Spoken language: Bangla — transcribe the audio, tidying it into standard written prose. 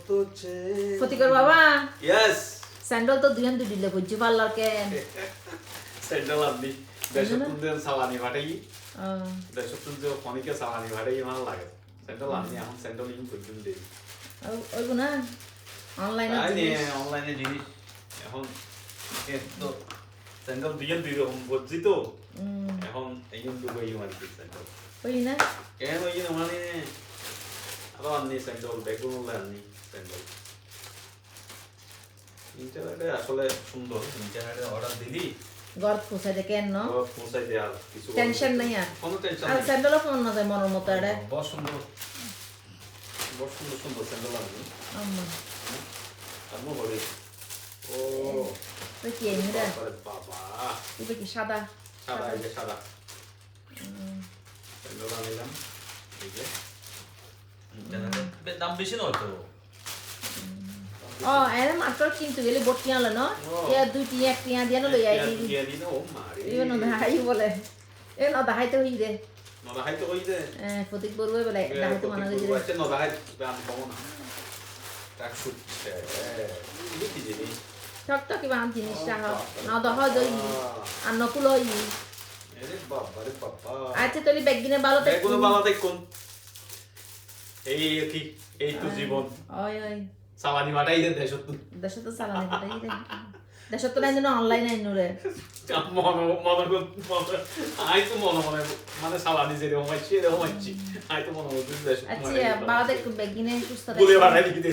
কত হচ্ছে ফতিকর বাবা ইয়েস স্যান্ডেল তো দুই দুই দিলে বুঝছি পারলার কেন স্যান্ডেল আপনি দেশতুন দেন সালানি ভাটাই ও দেশতুন যে ফনিকে সালানি ভাটাই ভালো লাগে স্যান্ডেল আপনি এখন স্যান্ডেল ইন করছেন দেই ওইগো না অনলাইনে তাই জিনিস নিয়ে অনলাইনে জিনিস এখন তো স্যান্ডেল দিয়ে দুই রকম বুঝছি তো এখন এই দুটো এই মানে স্যান্ডেল ওই না কেন ওই মানে আরো আননি স্যান্ডেল বেগুন আননি স্যান্ডেল ইন্টারনেটে আসলে সুন্দর ইন্টারনেটে অর্ডার দিলি ঘর পৌঁছাই দে কেন ন পৌঁছাই দেয় আর কিছু টেনশন নাই আর কোনো টেনশন আর নেই স্যান্ডেলও ফোন না যায় মনের মতো এটা বহুত সুন্দর সুন্দর স্যান্ডেল আননি আম্মা আনবো বলি ও তো কি এনে রে বাবা বাবা এটা কি সাদা সাদা এই যে সাদা স্যান্ডেল আনলাম এই যে দাম বেশি নয় তো ও এনে মাত্র কিনতে গেলে বটি আনলো না এ দুইটি একটি দিয়ে না লই আই দিয়ে দিন ও মারি ইভেন দাহাই বলে এ না দাহাইতে হই দে নদা হাইতে কই দে ফতিক বলবে বলে দাহাইতে মানা গেছে আছে নদা হাই দাম কম না টাক শুটছে এই কি জিনিস ঠক ঠক কি বান জিনিসটা হ না দহ দই আর নকুল হই আরে বাবা রে বাবা আচ্ছা তাহলে ব্যাগদিনে ভালো তো বেগুন বাবা দেখুন এই কি এই তো জীবন ওই ওই সালানি মাটাই দে দেশ তো দেশে তো চালানি কটাই দে দেশে তো নাই যেন অনলাইন আইনু রে মন আই তো মন মানে সালানি যে রকম আছে এরকম আছে আই তো মন দেশ আচ্ছা বাবা দেখ ব্যাগদিনে সুস্থ বলে বাড়াই দিতে